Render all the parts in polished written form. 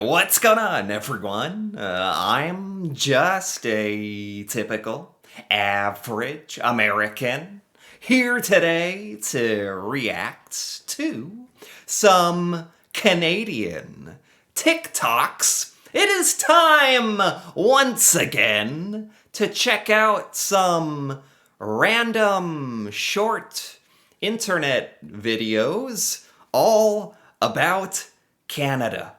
What's going on, everyone? I'm just a typical, average American here today to react to some Canadian TikToks. It is time once again to check out some random short internet videos all about Canada.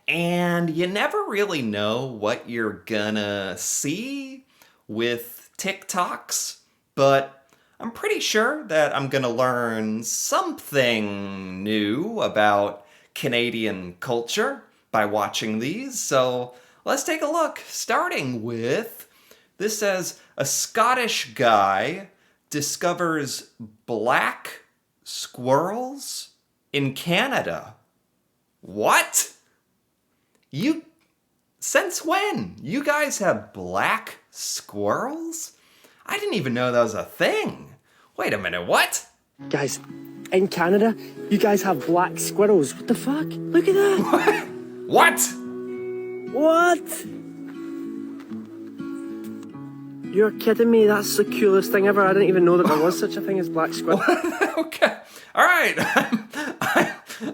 And you never really know what you're gonna see with TikToks, but I'm pretty sure that I'm gonna learn something new about Canadian culture by watching these. So let's take a look, starting with this says a Scottish guy discovers black squirrels in Canada. What? You, since when? You guys have black squirrels? I didn't even know that was a thing. Wait a minute, what? Guys, in Canada, you guys have black squirrels. What the fuck? Look at that. What? What? You're kidding me. That's the coolest thing ever. I didn't even know that there was such a thing as black squirrels. Okay, all right.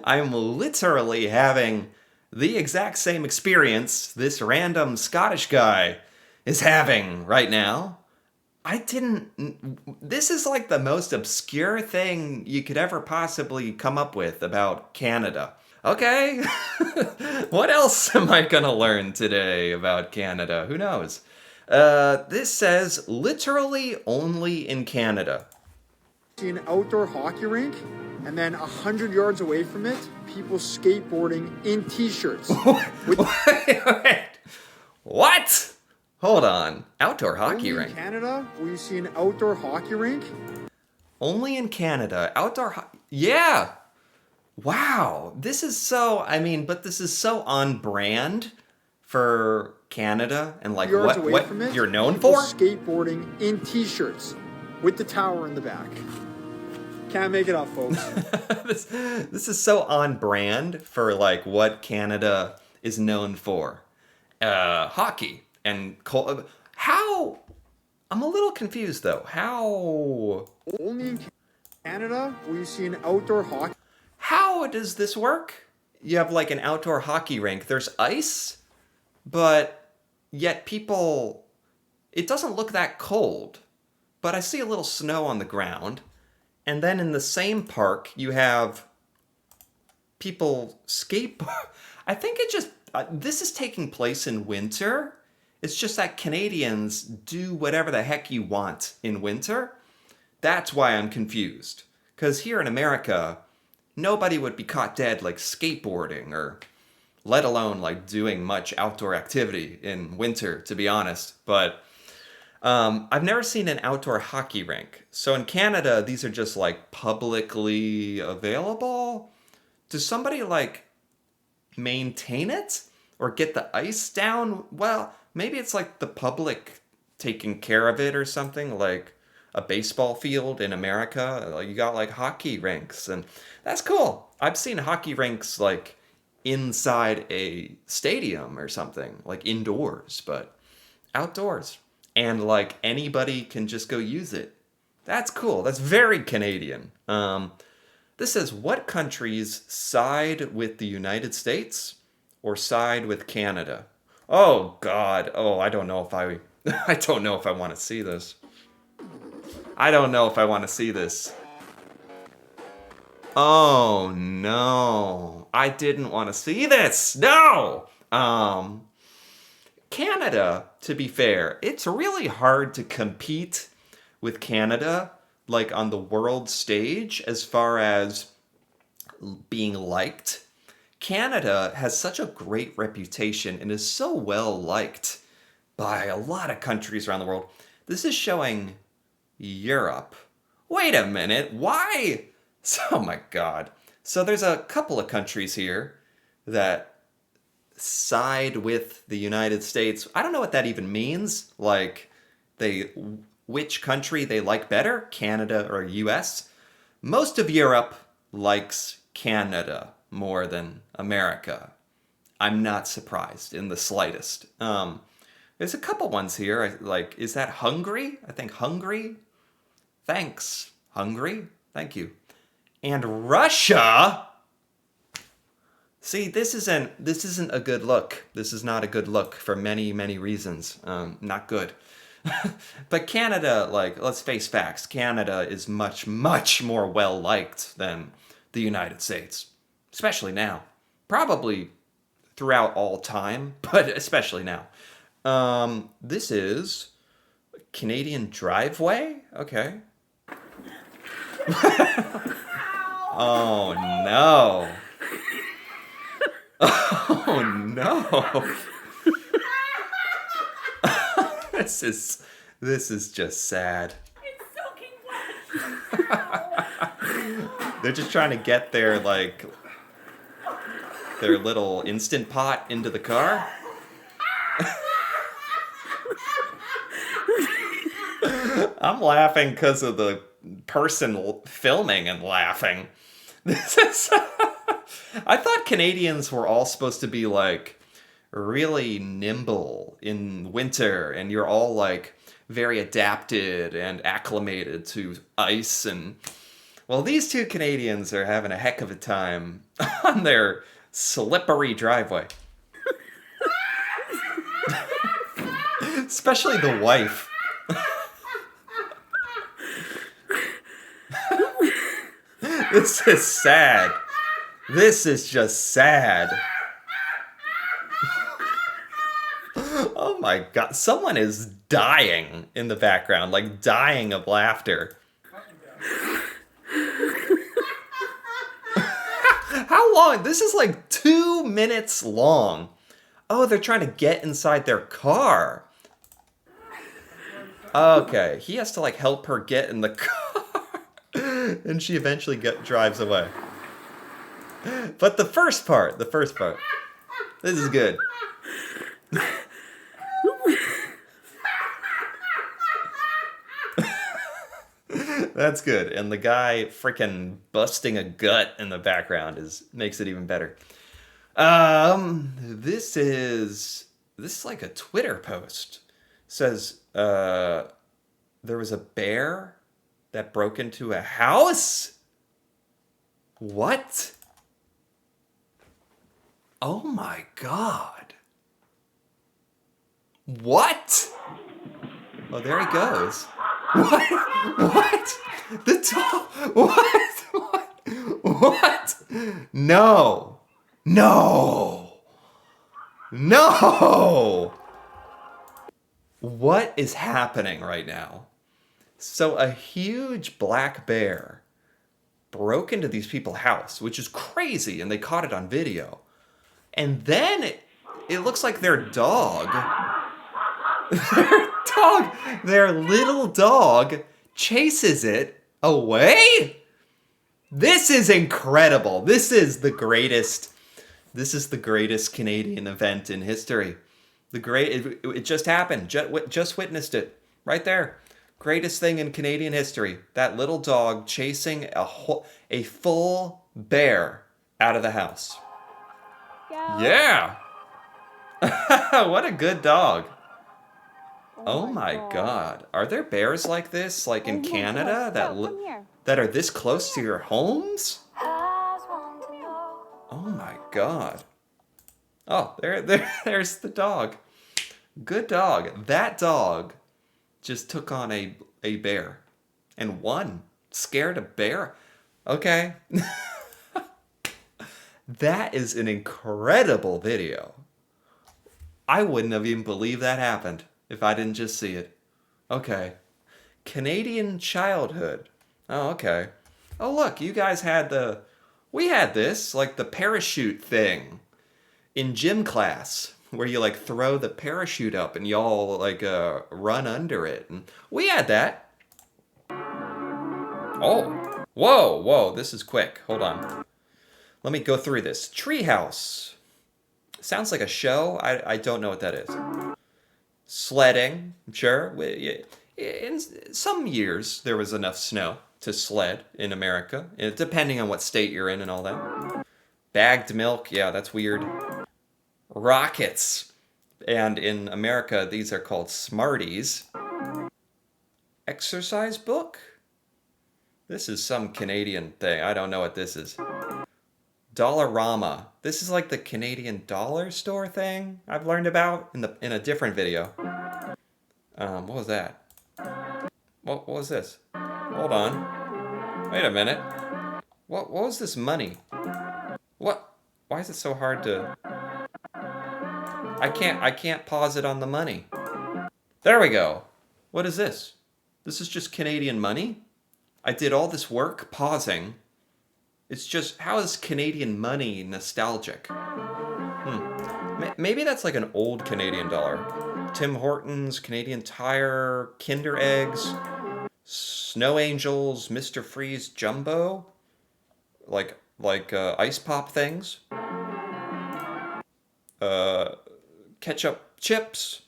I'm literally having the exact same experience this random Scottish guy is having right now. This is like the most obscure thing you could ever possibly come up with about Canada. Okay, what else am I gonna learn today about Canada? Who knows? This says literally only in Canada. See an outdoor hockey rink, and then 100 yards away from it, people skateboarding in t-shirts. Wait. What? Hold on. Outdoor hockey Only rink. in Canada, will you see an outdoor hockey rink? Only in Canada. Yeah. Wow. This is so, but this is so on brand for Canada and like Yards away what from it, you're known people for? skateboarding in t-shirts with the tower in the back. Can't make it up, folks. This is so on brand for like what Canada is known for. Hockey and how I'm a little confused though. How Only in Canada, will you see an outdoor hockey how does this work? You have like an outdoor hockey rink. There's ice, but yet people it doesn't look that cold. But I see a little snow on the ground. And then in the same park, you have people skateboard. I think this is taking place in winter. It's just that Canadians do whatever the heck you want in winter. That's why I'm confused. Because here in America, nobody would be caught dead like skateboarding or let alone like doing much outdoor activity in winter, to be honest. But I've never seen an outdoor hockey rink. So in Canada, these are just like publicly available. Does somebody like maintain it or get the ice down? Well, maybe it's like the public taking care of it or something, like a baseball field in America. Like, you got like hockey rinks, and that's cool. I've seen hockey rinks like inside a stadium or something, like indoors, but outdoors. And like anybody can just go use it. That's cool. That's very Canadian. This says, what countries side with the United States or side with Canada? Oh God. Oh, I don't know if I don't know if I want to see this. I don't know if I want to see this. Oh no. I didn't want to see this. No. Canada, to be fair, it's really hard to compete with Canada, like on the world stage, as far as being liked. Canada has such a great reputation and is so well liked by a lot of countries around the world. This is showing Europe. Wait a minute, why? Oh my God. So there's a couple of countries here that side with the United States. I don't know what that even means. Like, which country they like better, Canada or US? Most of Europe likes Canada more than America. I'm not surprised in the slightest. There's a couple ones here. Like, is that Hungary? I think Hungary. Thanks, Hungary. Thank you. And Russia. See, this isn't a good look. This is not a good look for many, many reasons. Not good. But Canada, like, let's face facts. Canada is much, much more well liked than the United States, especially now. Probably throughout all time, but especially now. This is Canadian driveway. Okay. Oh no. Oh no. This is just sad. It's soaking wet. They're just trying to get their little Instant Pot into the car. I'm laughing because of the person filming and laughing. This is. I thought Canadians were all supposed to be like really nimble in winter, and you're all like very adapted and acclimated to ice. And well, these two Canadians are having a heck of a time on their slippery driveway. Especially the wife. This is sad. This is just sad. Oh my god. Someone is dying in the background, like dying of laughter. How long? This is like 2 minutes long. Oh, they're trying to get inside their car. Okay, he has to like help her get in the car. And she eventually drives away. But the first part. This is good. That's good. And the guy freaking busting a gut in the background makes it even better. This is like a Twitter post. It says there was a bear that broke into a house? What? Oh my god. What? Oh, there he goes. What? The dog? What? No. What is happening right now? So a huge black bear broke into these people's house, which is crazy, and they caught it on video. And then it looks like their little dog chases it away. This is incredible. This is the greatest Canadian event in history. It just happened. Just witnessed it right there. Greatest thing in Canadian history. That little dog chasing a full bear out of the house. Yeah. What a good dog. Oh my god. Are there bears like this, like in Canada, that are this close to your homes? Oh my god. Oh, there's the dog. Good dog. That dog just took on a bear and won. Scared a bear? Okay. That is an incredible video. I wouldn't have even believed that happened if I didn't just see it. Okay. Canadian childhood. Oh, okay. Oh, look, you guys we had this, like the parachute thing in gym class, where you like throw the parachute up and y'all like run under it. And we had that. Oh, whoa, this is quick. Hold on. Let me go through this. Treehouse. Sounds like a show. I don't know what that is. Sledding, sure. In some years, there was enough snow to sled in America, depending on what state you're in and all that. Bagged milk, yeah, that's weird. rockets. And in America, these are called Smarties. Exercise book? This is some Canadian thing. I don't know what this is. Dollarama. This is like the Canadian dollar store thing I've learned about in a different video. What was that? What was this? Hold on. Wait a minute. What was this money? What? Why is it so hard to... I can't pause it on the money. There we go. What is this? This is just Canadian money? I did all this work pausing. It's just, how is Canadian money nostalgic? Maybe that's like an old Canadian dollar. Tim Hortons, Canadian Tire, Kinder Eggs, Snow Angels, Mr. Freeze Jumbo, like ice pop things. Ketchup chips,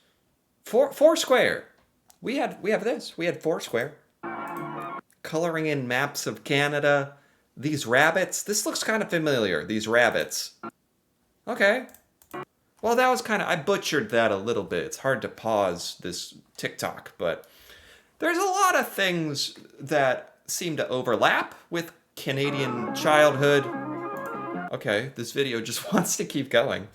Foursquare. We have this. We had Foursquare. Coloring in maps of Canada. These rabbits. This looks kind of familiar. These rabbits. Okay. Well, that was kind of... I butchered that a little bit. It's hard to pause this TikTok, but there's a lot of things that seem to overlap with Canadian childhood. Okay, this video just wants to keep going.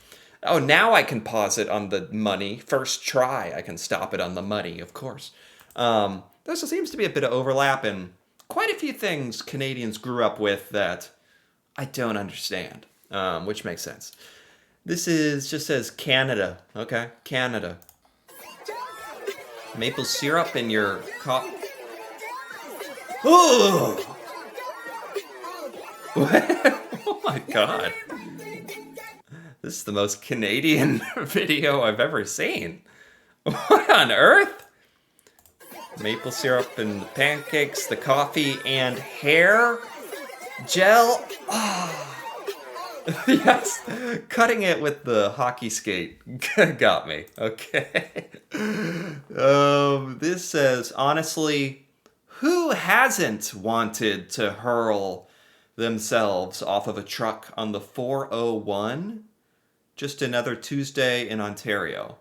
Oh, now I can pause it on the money. First try, I can stop it on the money, of course. There seems to be a bit of overlap in quite a few things Canadians grew up with that I don't understand, which makes sense. This just says Canada. Okay, Canada. Maple syrup in your coffee. Oh! Oh my god. This is the most Canadian video I've ever seen. What on earth? Maple syrup and the pancakes, the coffee, and hair gel. Oh. Yes, cutting it with the hockey skate got me. Okay. This says, honestly, who hasn't wanted to hurl themselves off of a truck on the 401? Just another Tuesday in Ontario.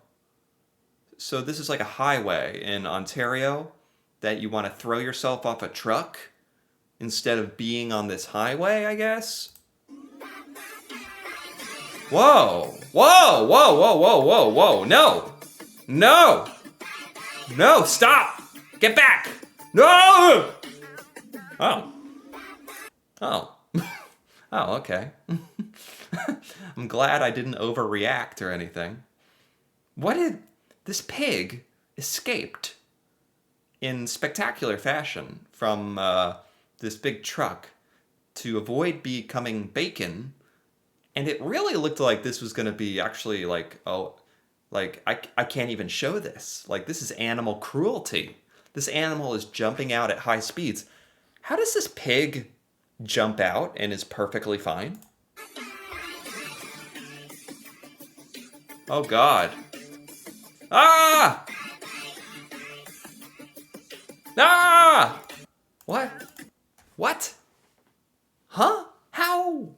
So this is like a highway in Ontario that you want to throw yourself off a truck instead of being on this highway, I guess? Whoa! Whoa! Whoa! Whoa! Whoa! Whoa! Whoa! No! No! No! Stop! Get back! No! Oh. Oh. Oh, okay. I'm glad I didn't overreact or anything. This pig escaped in spectacular fashion from this big truck to avoid becoming bacon. And it really looked like this was going to be actually I can't even show this. Like, this is animal cruelty. This animal is jumping out at high speeds. How does this pig jump out and is perfectly fine? Oh, God. Ah! Ah! What? What? Huh? How?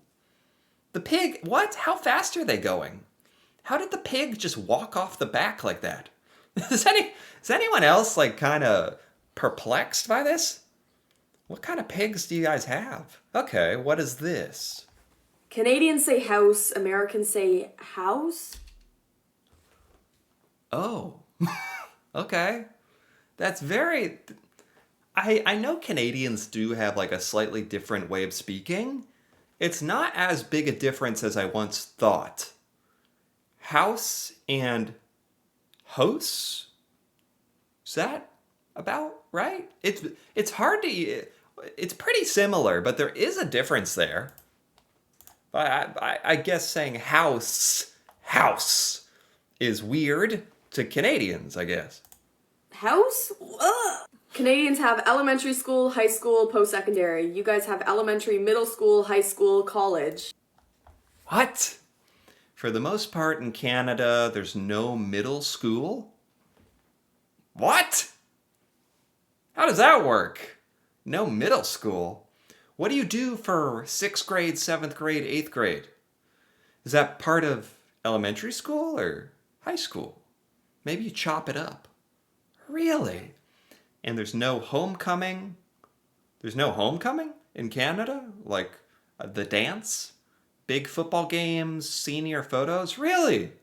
The pig, what? How fast are they going? How did the pig just walk off the back like that? Is anyone else like kind of perplexed by this? What kind of pigs do you guys have? Okay, what is this? Canadians say house, Americans say house. Oh, okay. That's very... I know Canadians do have like a slightly different way of speaking. It's not as big a difference as I once thought. House and house? Is that about right? It's hard to... It's pretty similar, but there is a difference there. I guess saying house is weird to Canadians, I guess. House? Ugh. Canadians have elementary school, high school, post-secondary. You guys have elementary, middle school, high school, college. What? For the most part in Canada, there's no middle school? What? How does that work? No middle school? What do you do for 6th grade, 7th grade, 8th grade? Is that part of elementary school or high school? Maybe you chop it up. Really? And there's no homecoming? There's no homecoming in Canada? Like the dance? Big football games? Senior photos? Really?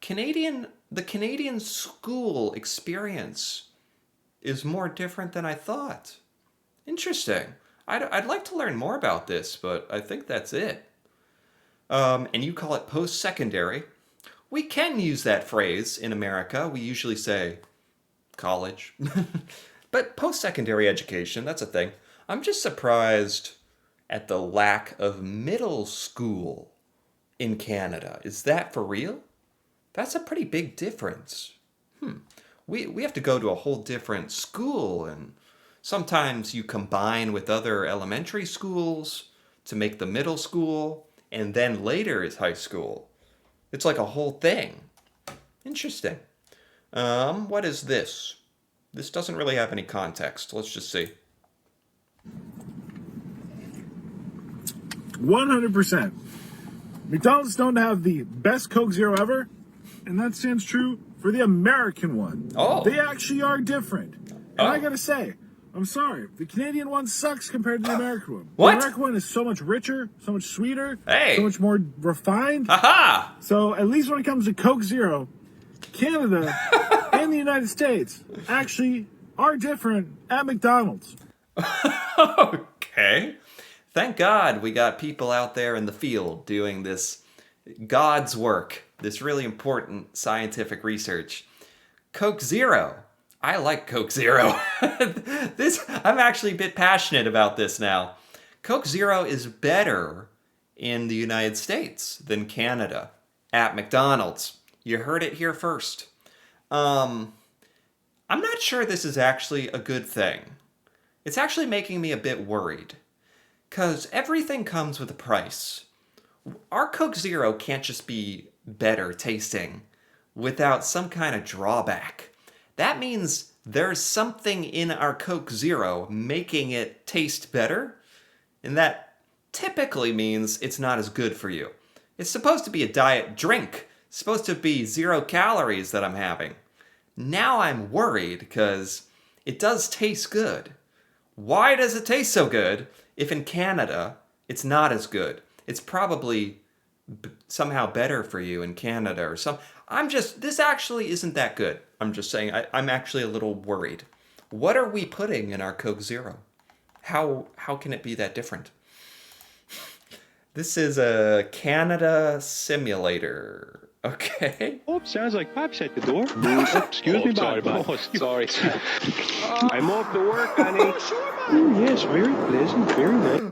The Canadian school experience is more different than I thought. Interesting. I'd like to learn more about this, but I think that's it. And you call it post-secondary. We can use that phrase in America. We usually say college. But post-secondary education, that's a thing. I'm just surprised at the lack of middle school in Canada. Is that for real? That's a pretty big difference. We have to go to a whole different school, and sometimes you combine with other elementary schools to make the middle school, and then later is high school. It's like a whole thing. Interesting. What is this? This doesn't really have any context. Let's just see. 100%. McDonald's known to have the best Coke Zero ever, and that stands true for the American one. Oh. They actually are different. And I gotta say, I'm sorry, the Canadian one sucks compared to the American one. What? The American one is so much richer, so much sweeter, Hey. so much more refined. Aha! So at least when it comes to Coke Zero, Canada and the United States actually are different at McDonald's. Okay. Thank God we got people out there in the field doing this God's work, this really important scientific research. Coke Zero. I like Coke Zero. I'm actually a bit passionate about this now. Coke Zero is better in the United States than Canada at McDonald's. You heard it here first. I'm not sure this is actually a good thing. It's actually making me a bit worried. Because everything comes with a price. Our Coke Zero can't just be better tasting without some kind of drawback. That means there's something in our Coke Zero making it taste better, and that typically means it's not as good for you. It's supposed to be a diet drink. It's supposed to be 0 calories that I'm having. Now I'm worried because it does taste good. Why does it taste so good if in Canada it's not as good? It's probably somehow better for you in Canada or some. This actually isn't that good. I'm just saying, I'm actually a little worried. What are we putting in our Coke Zero? How can it be that different? This is a Canada simulator. Okay. Oh, sounds like Pop's at the door. Excuse me, sorry, Bob. bud. Sorry. I'm off to work, honey. Oh, yes, very pleasant, very nice.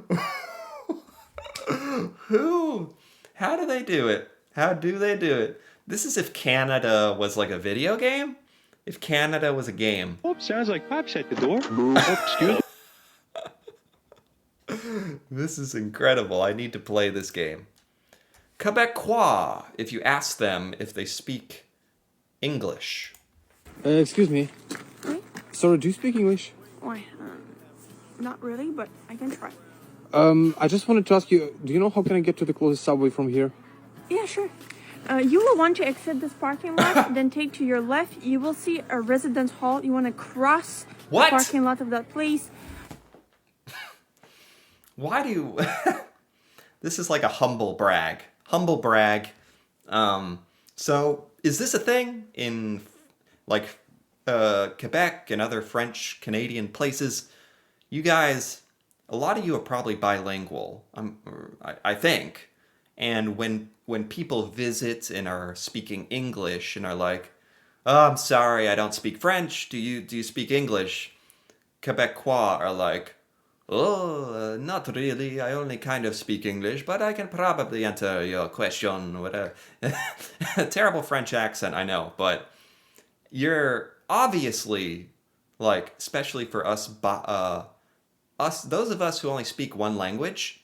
Who? How do they do it? How do they do it? This is if Canada was like a video game? If Canada was a game. Oh, sounds like Pop's at the door. Excuse me. This is incredible. I need to play this game. Quebecois, if you ask them if they speak English. Excuse me. Oui? Sorry, do you speak English? Why? Not really, but I can try. I just wanted to ask you, do you know how can I get to the closest subway from here? Yeah, sure. You will want to exit this parking lot, then take to your left. You will see a residence hall. You want to cross What? the parking lot of that place. Why do you... This is like a humble brag. Humble brag. So, is this a thing in, like, Quebec and other French, Canadian places? You guys, a lot of you are probably bilingual, I think. And when people visit and are speaking English and are like, oh, I'm sorry, I don't speak French. Do you speak English? Quebecois are like, oh, not really. I only kind of speak English, but I can probably answer your question, whatever. Terrible French accent, I know, but you're obviously, like, especially for us, those of us who only speak one language,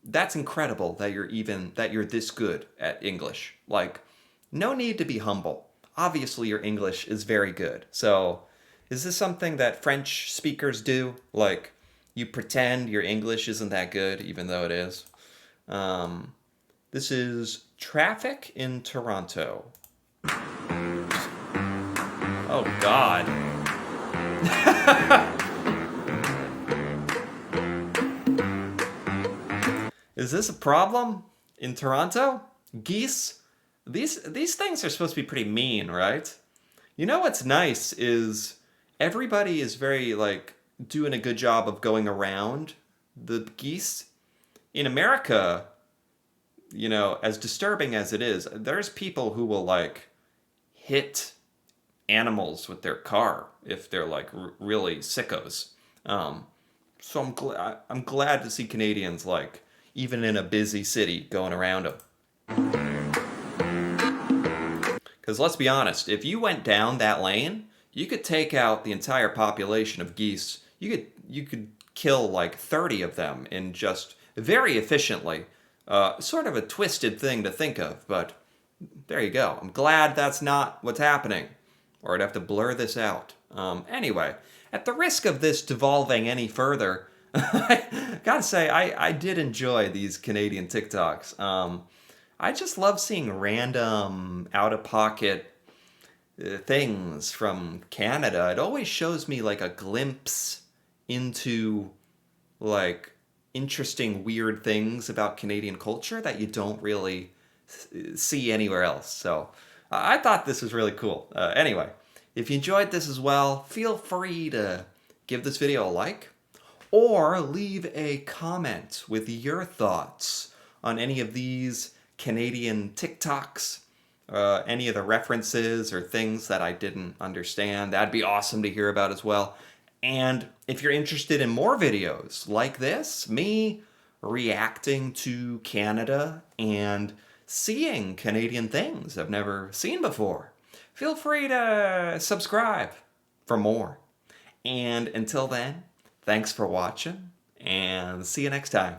that's incredible that you're this good at English. Like, no need to be humble. Obviously, your English is very good. So, is this something that French speakers do? Like, you pretend your English isn't that good, even though it is. This is traffic in Toronto. Oh, God. Is this a problem in Toronto? Geese? These things are supposed to be pretty mean, right? You know what's nice is everybody is very, like, doing a good job of going around the geese. In America, you know, as disturbing as it is, there's people who will, like, hit animals with their car if they're, like, really sickos. So I'm glad to see Canadians, like, even in a busy city, going around them. Because let's be honest, if you went down that lane, you could take out the entire population of geese. You could kill like 30 of them in just very efficiently. Sort of a twisted thing to think of, but there you go. I'm glad that's not what's happening, or I'd have to blur this out. Anyway, at the risk of this devolving any further, I gotta say, I did enjoy these Canadian TikToks. I just love seeing random, out-of-pocket things from Canada. It always shows me like a glimpse into like interesting, weird things about Canadian culture that you don't really see anywhere else. So I thought this was really cool. Anyway, if you enjoyed this as well, feel free to give this video a like or leave a comment with your thoughts on any of these Canadian TikToks, any of the references or things that I didn't understand. That'd be awesome to hear about as well. And if you're interested in more videos like this, me reacting to Canada and seeing Canadian things I've never seen before, feel free to subscribe for more. And until then, thanks for watching and see you next time.